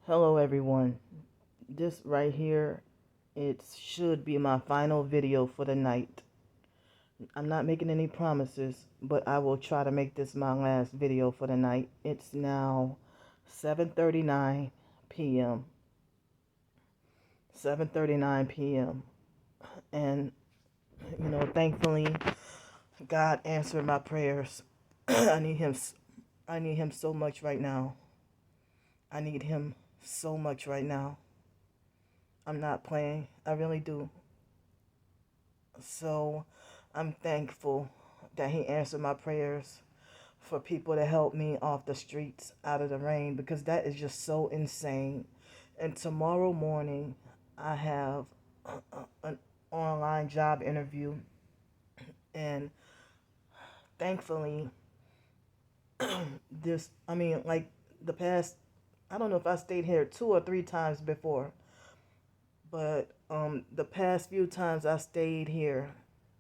Hello everyone. This right here, it should be my final video for the night. I'm not making any promises, but I will try to make this my last video for the night. It's now 7:39 p.m. 7:39 p.m. And thankfully God answered my prayers. I need him I need him so much right now. I need him so much right now. I'm not playing. I really do. So I'm thankful that he answered my prayers for people to help me off the streets out of the rain because that is just so insane. And tomorrow morning, I have an online job interview. And thankfully, like the past, I don't know if I stayed here 2 or 3 times before, but the past few times I stayed here,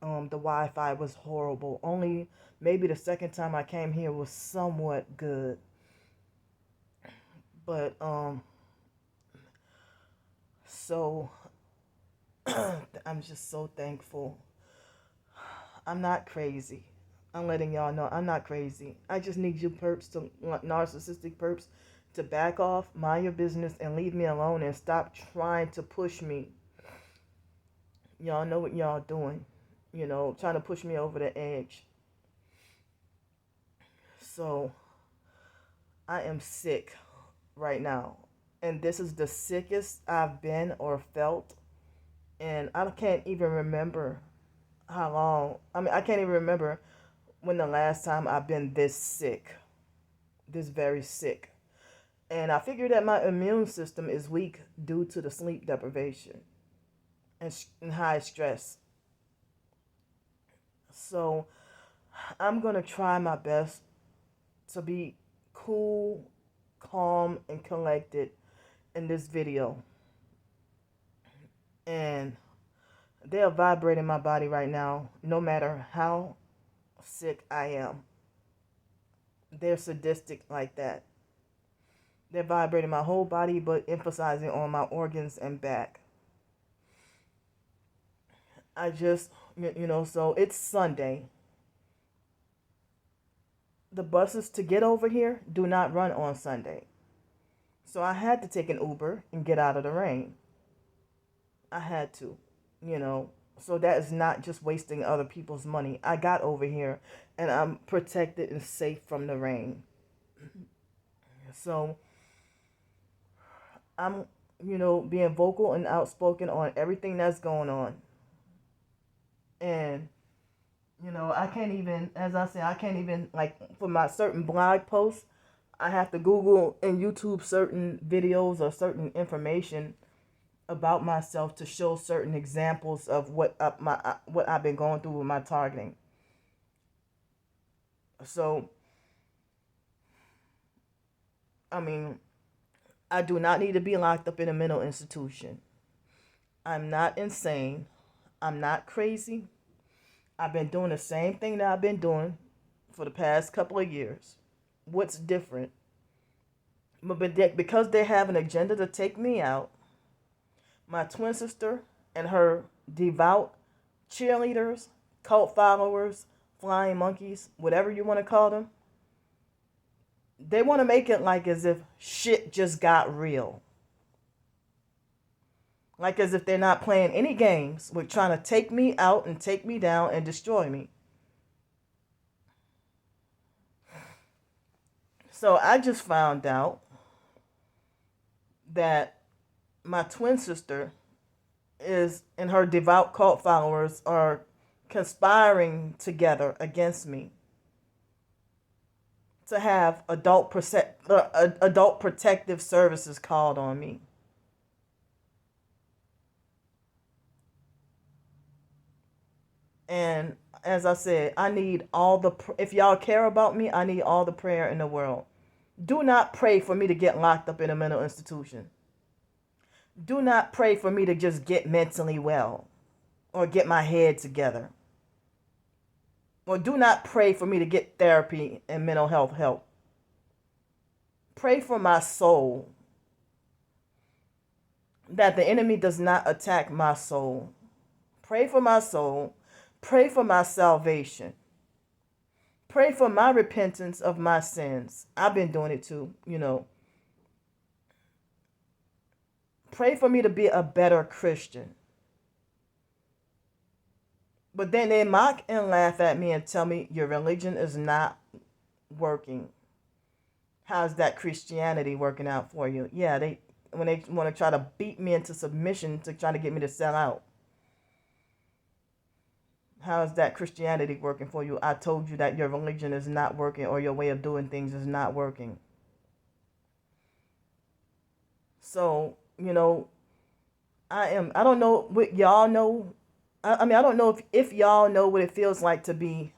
the Wi-Fi was horrible. Only maybe the second time I came here was somewhat good. But so I'm just so thankful. I'm not crazy. I'm letting y'all know I'm not crazy. I just need you perps to narcissistic perps to back off, mind your business, and leave me alone and stop trying to push me. Y'all know what y'all doing. Trying to push me over the edge. So I am sick right now. And this is the sickest I've been or felt. And I can't even remember how long. I can't even remember when the last time I've been this sick. This very sick. And I figured that my immune system is weak due to the sleep deprivation and high stress. So I'm going to try my best to be cool, calm, and collected in this video. And they are vibrating my body right now, no matter how sick I am. They're sadistic like that. They're vibrating my whole body, but emphasizing on my organs and back. So it's Sunday. The buses to get over here do not run on Sunday. So I had to take an Uber and get out of the rain. I had to, So that is not just wasting other people's money. I got over here and I'm protected and safe from the rain. So I'm, being vocal and outspoken on everything that's going on. And, I can't even, as I say, I can't even, like, for my certain blog posts, I have to Google and YouTube certain videos or certain information about myself to show certain examples of what I've been going through with my targeting. So, I do not need to be locked up in a mental institution. I'm not insane. I'm not crazy. I've been doing the same thing that I've been doing for the past couple of years. What's different? But because they have an agenda to take me out, my twin sister and her devout cheerleaders, cult followers, flying monkeys, whatever you want to call them, they want to make it like as if shit just got real. Like as if they're not playing any games with trying to take me out and take me down and destroy me. So I just found out that my twin sister and her devout cult followers are conspiring together against me to have adult protective services called on me. And as I said, I need if y'all care about me, I need all the prayer in the world. Do not pray for me to get locked up in a mental institution. Do not pray for me to just get mentally well or get my head together. Or do not pray for me to get therapy and mental health help. Pray for my soul. that the enemy does not attack my soul. Pray for my soul. Pray for my salvation. Pray for my repentance of my sins. I've been doing it too. Pray for me to be a better Christian. But then they mock and laugh at me and tell me your religion is not working. How's that Christianity working out for you? Yeah, when they want to try to beat me into submission to try to get me to sell out. How is that Christianity working for you? I told you that your religion is not working, or your way of doing things is not working. So, I don't know what y'all know. I mean, I don't know if y'all know what it feels like to be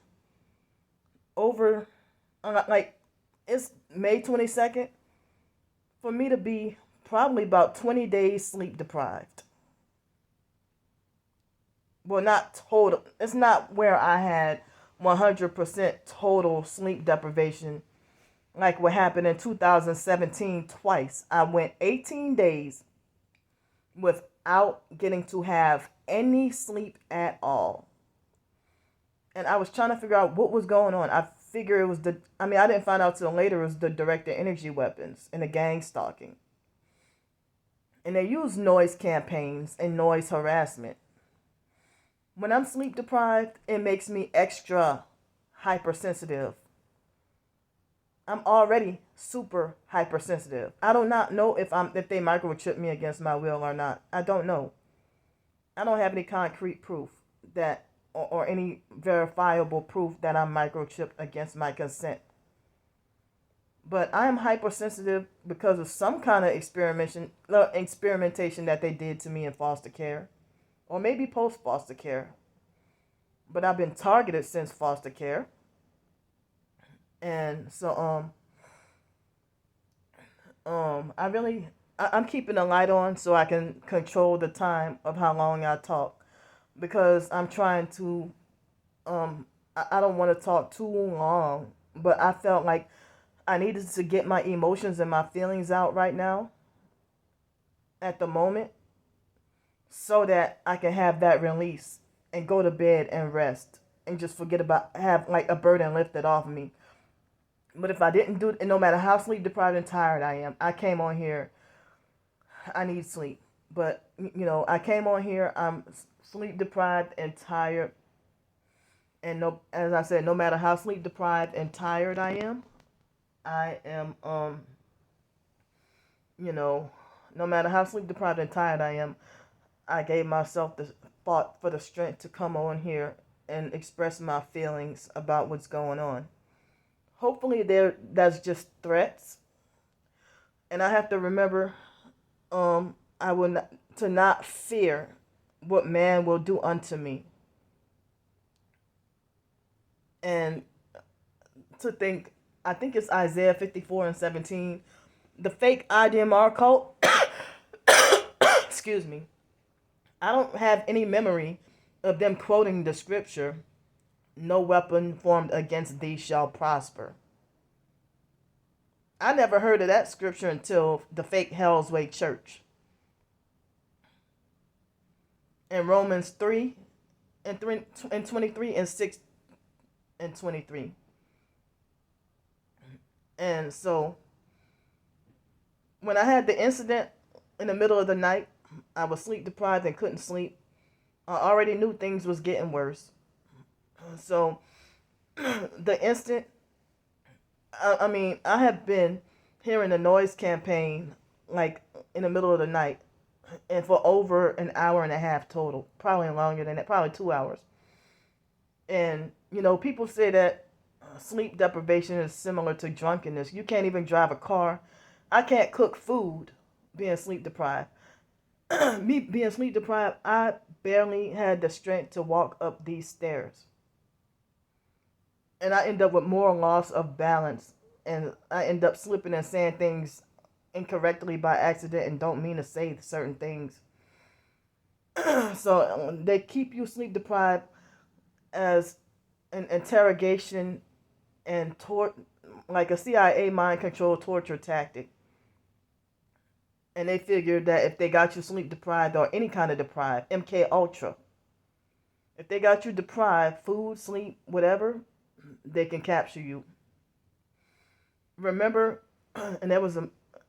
over, like, it's May 22nd, for me to be probably about 20 days sleep deprived. Well, not total. It's not where I had 100% total sleep deprivation like what happened in 2017 twice. I went 18 days without getting to have any sleep at all. And I was trying to figure out what was going on. I figure it was I didn't find out till later it was the directed energy weapons and the gang stalking. And they use noise campaigns and noise harassment. When I'm sleep deprived, it makes me extra hypersensitive. I'm already super hypersensitive. I do not know if they microchip me against my will or not. I don't know. I don't have any concrete proof that or any verifiable proof that I'm microchipped against my consent. But I am hypersensitive because of some kind of experimentation that they did to me in foster care. Or maybe post foster care. But I've been targeted since foster care. And so I'm keeping the light on so I can control the time of how long I talk, because I'm trying to I don't want to talk too long, but I felt like I needed to get my emotions and my feelings out right now at the moment, so that I can have that release and go to bed and rest and just have like a burden lifted off of me. But if I didn't do it, and no matter how sleep deprived and tired I am, I came on here, I need sleep. But, I came on here, I'm sleep deprived and tired. And as I said, no matter how sleep deprived and tired I am, no matter how sleep deprived and tired I am, I gave myself the thought for the strength to come on here and express my feelings about what's going on. Hopefully that's just threats. And I have to remember, I will not fear what man will do unto me. And to think, I think it's Isaiah 54:17, the fake IDMR cult, excuse me, I don't have any memory of them quoting the scripture, no weapon formed against thee shall prosper. I never heard of that scripture until the fake Hell's Way Church. In Romans 3 and 23 and 6 and 23. And so when I had the incident in the middle of the night, I was sleep deprived and couldn't sleep. I already knew things was getting worse. So the instant, I have been hearing the noise campaign like in the middle of the night, and for over an hour and a half total, probably longer than that, probably 2 hours. And people say that sleep deprivation is similar to drunkenness. You can't even drive a car. I can't cook food being sleep deprived. Me being sleep deprived, I barely had the strength to walk up these stairs. And I end up with more loss of balance. And I end up slipping and saying things incorrectly by accident and don't mean to say certain things. So they keep you sleep deprived as an interrogation and like a CIA mind control torture tactic. And they figured that if they got you sleep deprived or any kind of deprived, MK Ultra, if they got you deprived, food, sleep, whatever, they can capture you. Remember, and there was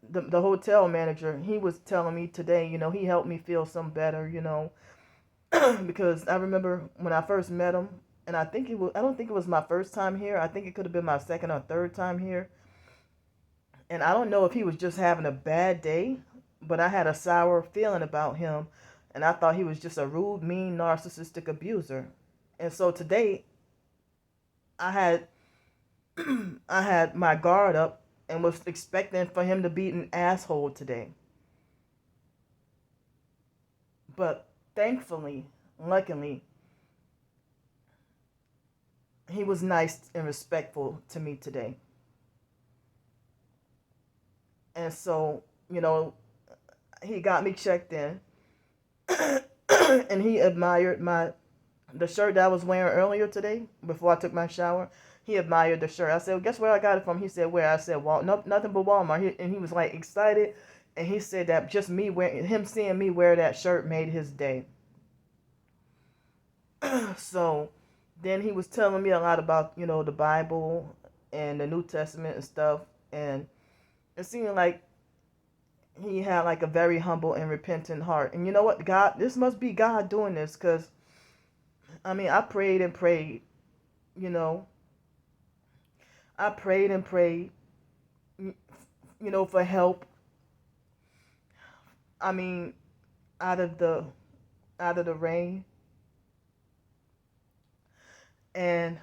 the hotel manager. He was telling me today, he helped me feel some better, because I remember when I first met him, and I don't think it was my first time here. I think it could have been my second or third time here. And I don't know if he was just having a bad day, but I had a sour feeling about him, and I thought he was just a rude, mean, narcissistic abuser. And so today, I had I had my guard up and was expecting for him to be an asshole today. But thankfully, luckily, he was nice and respectful to me today. And so, he got me checked in and he admired the shirt that I was wearing earlier today before I took my shower. He admired the shirt. I said, well, guess where I got it from? He said, where? I said, well, no, nothing but Walmart. And he was like excited. And he said that just him seeing me wear that shirt made his day. So then he was telling me a lot about, the Bible and the New Testament and stuff. And it seemed like he had like a very humble and repentant heart. And you know what? God, this must be God doing this, because I prayed and prayed, I prayed and prayed, for help. Out of the rain. And,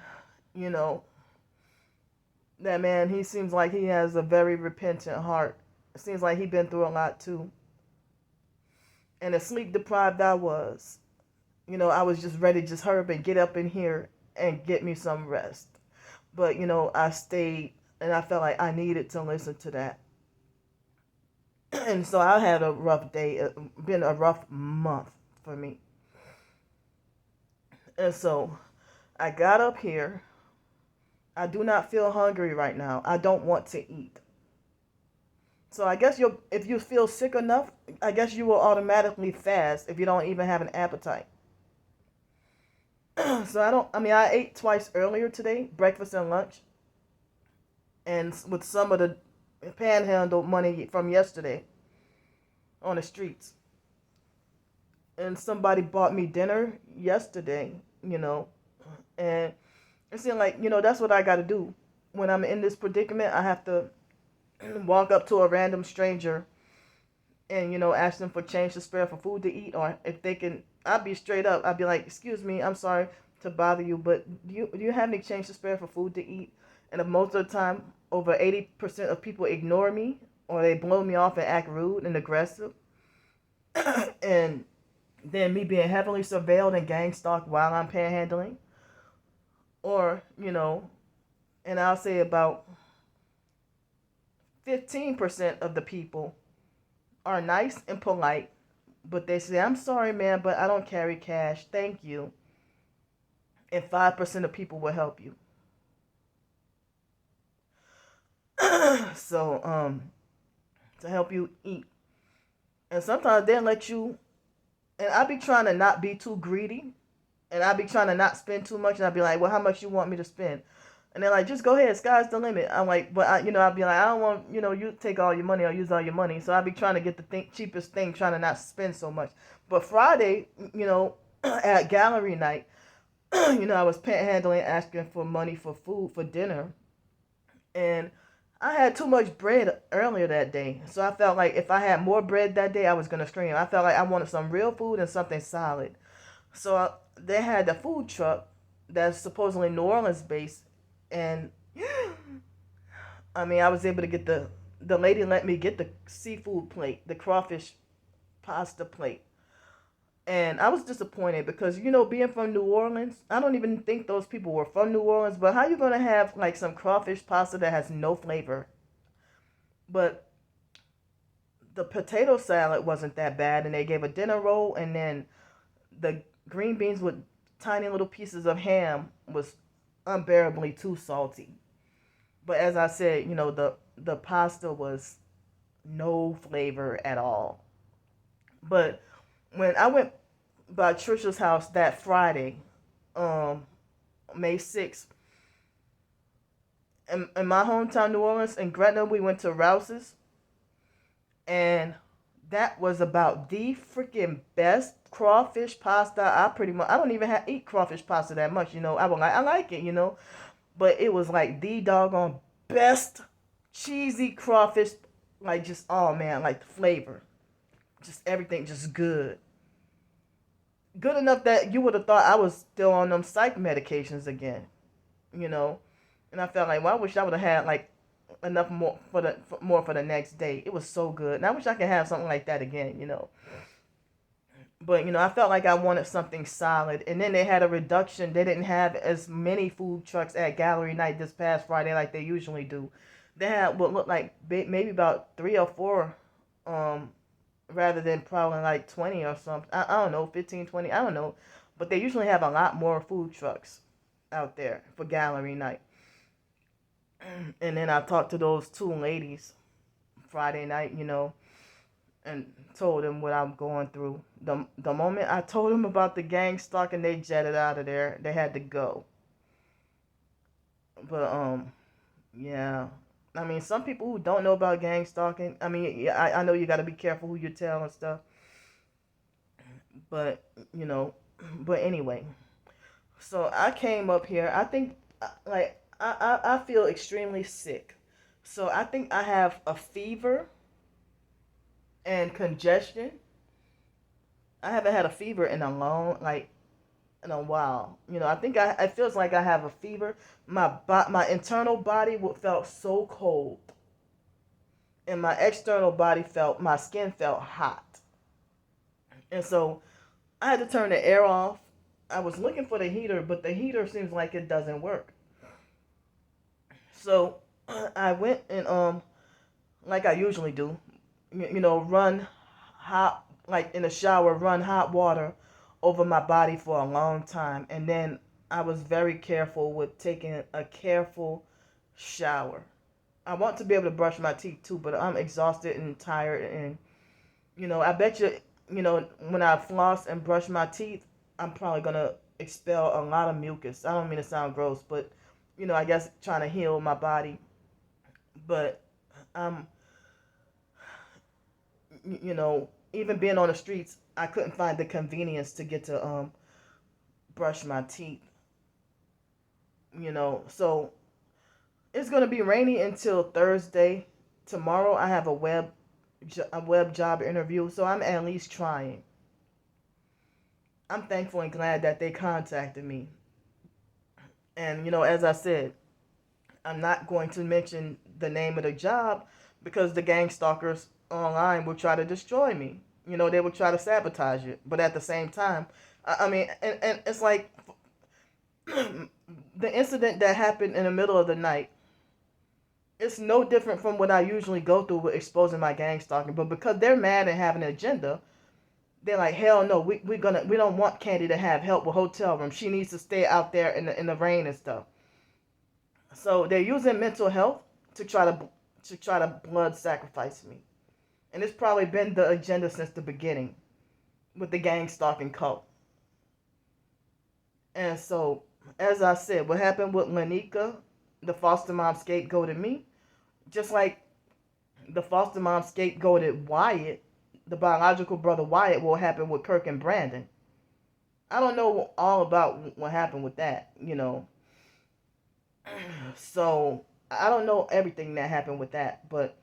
that man, he seems like he has a very repentant heart. It seems like he's been through a lot too. And as sleep deprived I was, I was just ready to just hurry up and get up in here and get me some rest. But, I stayed and I felt like I needed to listen to that. And so I had a rough day, been a rough month for me. And so I got up here. I do not feel hungry right now. I don't want to eat. So I guess if you feel sick enough, I guess you will automatically fast if you don't even have an appetite. So I ate twice earlier today, breakfast and lunch. And with some of the panhandle money from yesterday on the streets. And somebody bought me dinner yesterday, and it seemed like, that's what I got to do. When I'm in this predicament, I have to walk up to a random stranger and, ask them for change to spare for food to eat. Or if they can, I'll be straight up. I'll be like, excuse me, I'm sorry to bother you, but do you have any change to spare for food to eat? And if most of the time, over 80% of people ignore me or they blow me off and act rude and aggressive, and then me being heavily surveilled and gang stalked while I'm panhandling, or, and I'll say about 15% of the people are nice and polite, but they say, I'm sorry, man, but I don't carry cash. Thank you. And 5% of people will help you. So, to help you eat. And sometimes they'll let you, and I be trying to not be too greedy, and I be trying to not spend too much, and I be like, well, how much you want me to spend? And they're like, just go ahead, sky's the limit. I'm like, but I'd be like, I don't want, you take all your money or use all your money. So I be trying to get the cheapest thing, trying to not spend so much. But Friday, at gallery night, I was panhandling, asking for money for food, for dinner. And I had too much bread earlier that day. So I felt like if I had more bread that day, I was going to scream. I felt like I wanted some real food and something solid. So they had the food truck that's supposedly New Orleans based. And I was able to get the lady let me get the seafood plate, the crawfish pasta plate. And I was disappointed because, being from New Orleans, I don't even think those people were from New Orleans. But how you going to have like some crawfish pasta that has no flavor? But the potato salad wasn't that bad. And they gave a dinner roll. And then the green beans with tiny little pieces of ham was unbearably too salty. But as I said, the pasta was no flavor at all. But when I went by Trisha's house that Friday, um, May 6th, in my hometown, New Orleans, in Gretna, we went to Rouse's, and that was about the freaking best crawfish pasta. I don't even eat crawfish pasta that much, I like it, but it was like the doggone best cheesy crawfish, like just, oh man, like the flavor, just everything, just good enough that you would have thought I was still on them psych medications again, you know. And I felt like, well, I wish I would have had like enough more for the next day. It was so good, and I wish I could have something like that again. But I felt like I wanted something solid, and then they had a reduction. They didn't have as many food trucks at Gallery Night this past Friday like they usually do. They had what looked like maybe about 3 or 4, rather than probably like 20 or something. I don't know, 15, 20, I don't know. But they usually have a lot more food trucks out there for Gallery Night. And then I talked to those 2 ladies Friday night, and told them what I'm going through. The moment I told them about the gang stalking, they jetted out of there. They had to go. But yeah. I mean, some people who don't know about gang stalking, I mean, yeah, I know you got to be careful who you tell and stuff. But, but anyway. So I came up here. I think, like, I feel extremely sick. So I think I have a fever and congestion. I haven't had a fever in in a while. I think it feels like I have a fever. My internal body felt so cold, and my external body my skin felt hot. And so I had to turn the air off. I was looking for the heater, but the heater seems like it doesn't work. So I went and like I usually do, run hot, like in the shower, run hot water over my body for a long time. And then I was very careful with taking a careful shower. I want to be able to brush my teeth too, but I'm exhausted and tired. And, I bet you, when I floss and brush my teeth, I'm probably going to expel a lot of mucus. I don't mean to sound gross, but, I guess trying to heal my body. But, even being on the streets, I couldn't find the convenience to get to brush my teeth. So it's gonna be rainy until Thursday. Tomorrow I have a web job interview, so I'm at least trying. I'm thankful and glad that they contacted me. And as I said, I'm not going to mention the name of the job because the gang stalkers online will try to destroy me. They will try to sabotage it. But at the same time, I mean, and it's like the incident that happened in the middle of the night. It's no different from what I usually go through with exposing my gang stalking. But because they're mad and have an agenda, they're like, hell no, we don't want Candy to have help with hotel room. She needs to stay out there in the rain and stuff. So they're using mental health to try to blood sacrifice me. And it's probably been the agenda since the beginning with the gang stalking cult. And so, as I said, what happened with Lanika, the foster mom scapegoated me, just like the foster mom scapegoated Wyatt, the biological brother Wyatt, what happened with Kirk and Brandon. I don't know all about what happened with that, So, I don't know everything that happened with that, but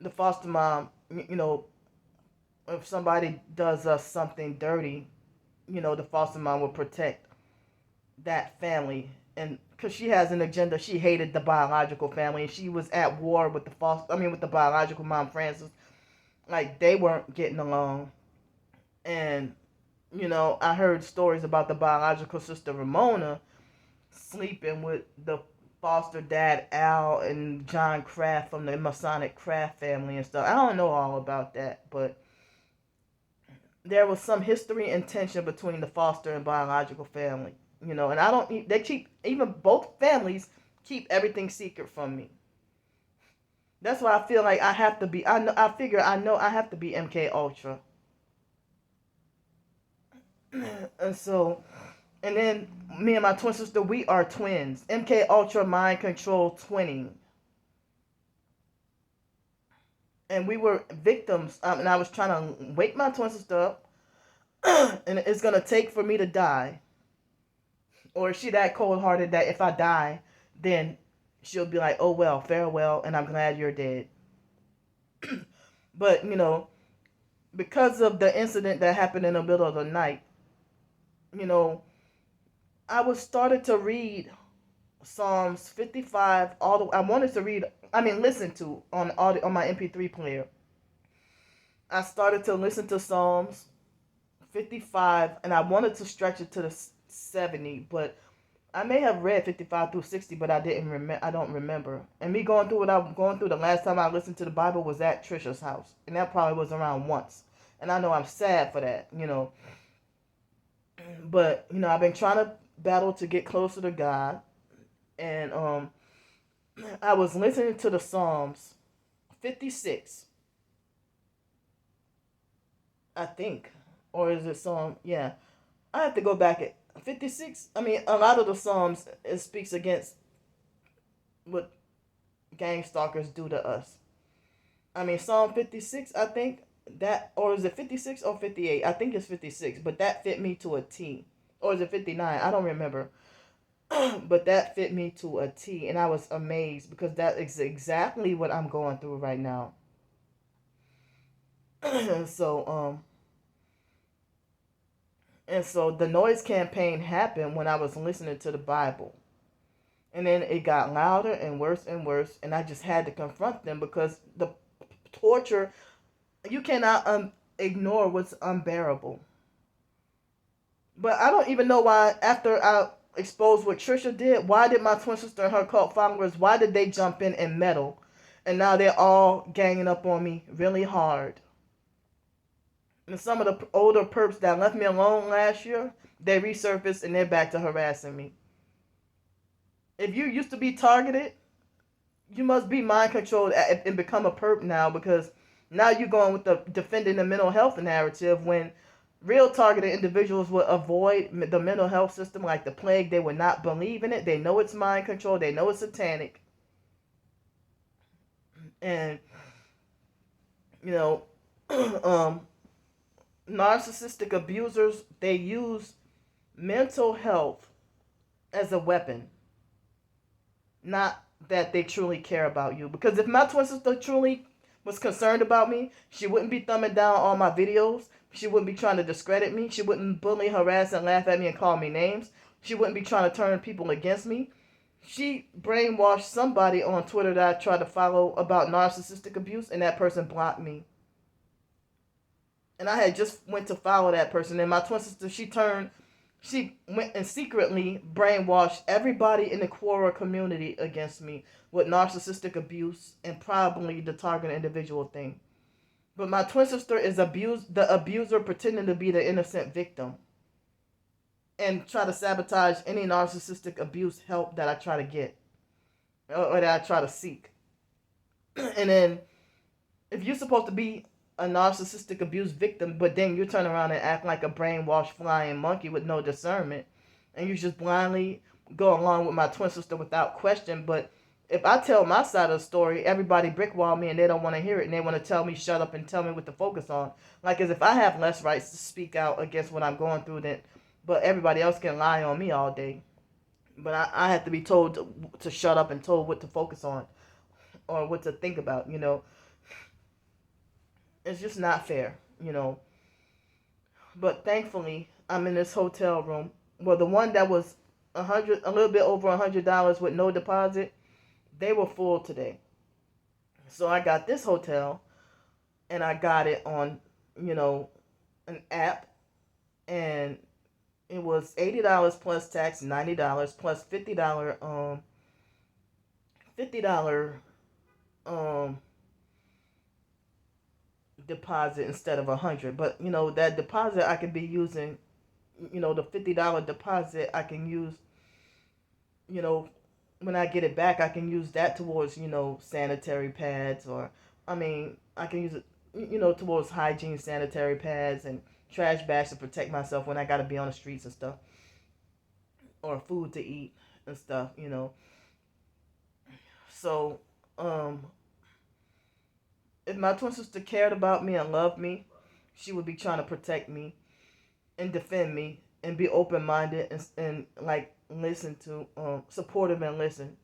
the foster mom, if somebody does us something dirty, the foster mom will protect that family. And because she has an agenda, she hated the biological family, and she was at war with with the biological mom, Frances. Like, they weren't getting along. And, I heard stories about the biological sister, Ramona, sleeping with the foster dad, Al, and John Kraft from the Masonic Kraft family and stuff. I don't know all about that, but there was some history and tension between the foster and biological family, and I don't, they keep, even both families keep everything secret from me. That's why I feel like I have to be. I know I have to be MK Ultra, and so and then me and my twin sister, we are twins. MK Ultra mind control twinning, and we were victims. And I was trying to wake my twin sister up, and it's gonna take for me to die, or is she that cold hearted that if I die, then she'll be like, "Oh well, farewell," and I'm glad you're dead. But because of the incident that happened in the middle of the night, you know, I was started to read Psalms 55 all the I wanted to read I mean listen to on audio on my MP3 player. I started to listen to Psalms 55 and I wanted to stretch it to the 70, but I may have read 55 through 60, but I don't remember. And me going through what I'm going through, the last time I listened to the Bible was at Trisha's house, and that probably was around once. And I know I'm sad for that. But I've been trying to battle to get closer to God, and I was listening to the Psalms 56, I think, or is it Psalm? Yeah, I have to go back at 56. I mean, a lot of the Psalms it speaks against what gang stalkers do to us. I mean, Psalm 56, I think that, or is it 56 or 58? I think it's 56, but that fit me to a T. Or is it 59? I don't remember. But that fit me to a T, and I was amazed because that is exactly what I'm going through right now. so, and so the noise campaign happened when I was listening to the Bible. And then it got louder and worse, and I just had to confront them because the torture, you cannot ignore what's unbearable. But I don't even know why, after I exposed what Trisha did, why did my twin sister and her cult followers, why did they jump in and meddle? And now they're all ganging up on me really hard. And some of the older perps that left me alone last year, they resurfaced and they're back to harassing me. If you used to be targeted, you must be mind controlled and become a perp now, because now you're going with the defending the mental health narrative when real targeted individuals would avoid the mental health system like the plague. They would not believe in it. They know it's mind control. They know it's satanic. And, you know, narcissistic abusers, they use mental health as a weapon. Not that they truly care about you. Because if my twin sister truly was concerned about me, she wouldn't be thumbing down all my videos. She wouldn't be trying to discredit me. She wouldn't bully, harass, and laugh at me and call me names. She wouldn't be trying to turn people against me. She brainwashed somebody on Twitter that I tried to follow about narcissistic abuse, and that person blocked me. And I had just went to follow that person, and my twin sister, she went and secretly brainwashed everybody in the Quora community against me with narcissistic abuse and probably the target individual thing. But my twin sister is the abuser pretending to be the innocent victim and try to sabotage any narcissistic abuse help that I try to get or that I try to seek. And then if you're supposed to be a narcissistic abuse victim, but then you turn around and act like a brainwashed flying monkey with no discernment, and you just blindly go along with my twin sister without question. But if I tell my side of the story, everybody brickwall me and they don't want to hear it, and they want to tell me shut up and tell me what to focus on. Like as if I have less rights to speak out against what I'm going through than, but everybody else can lie on me all day. But I have to be told to shut up and told what to focus on or what to think about. It's just not fair. But thankfully, I'm in this hotel room. Well, the one that was a little bit over $100 with no deposit, they were full today. So I got this hotel, and I got it on, an app, and it was $80 plus tax, $90 plus $50 deposit instead of 100. But that deposit I could be using, the $50 deposit I can use, you know when I get it back, I can use that towards, sanitary pads, or, I can use it, towards hygiene, sanitary pads, and trash bags to protect myself when I got to be on the streets and stuff, or food to eat and stuff. So, um, if my twin sister cared about me and loved me, she would be trying to protect me and defend me and be open minded and like listen to, supportive and listen.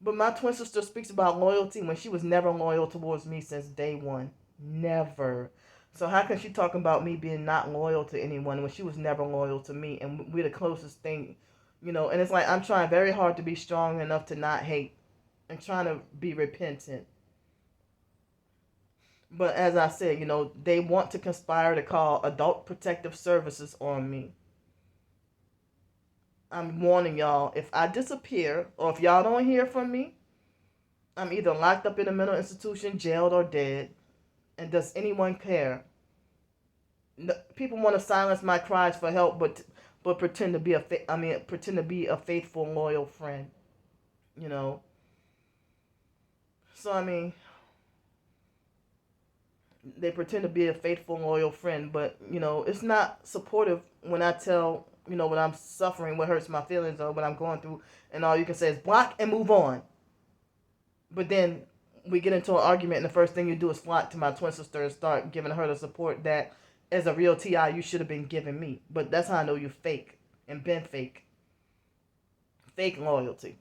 But my twin sister speaks about loyalty when she was never loyal towards me since day one. Never. So how can she talk about me being not loyal to anyone when she was never loyal to me, and we're the closest thing. And it's like I'm trying very hard to be strong enough to not hate and trying to be repentant. But as I said, they want to conspire to call adult protective services on me. I'm warning y'all, if I disappear or if y'all don't hear from me, I'm either locked up in a mental institution, jailed, or dead. And does anyone care? No, people want to silence my cries for help, but pretend to be pretend to be a faithful, loyal friend. You know. So they pretend to be a faithful, loyal friend, but it's not supportive when I tell when I'm suffering, what hurts my feelings, or what I'm going through, and all you can say is block and move on. But then we get into an argument, and the first thing you do is flock to my twin sister and start giving her the support that, as a real TI, you should have been giving me. But that's how I know you fake and been fake. Fake loyalty.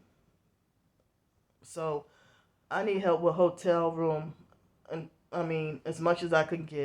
So I need help with hotel room, and as much as I can get.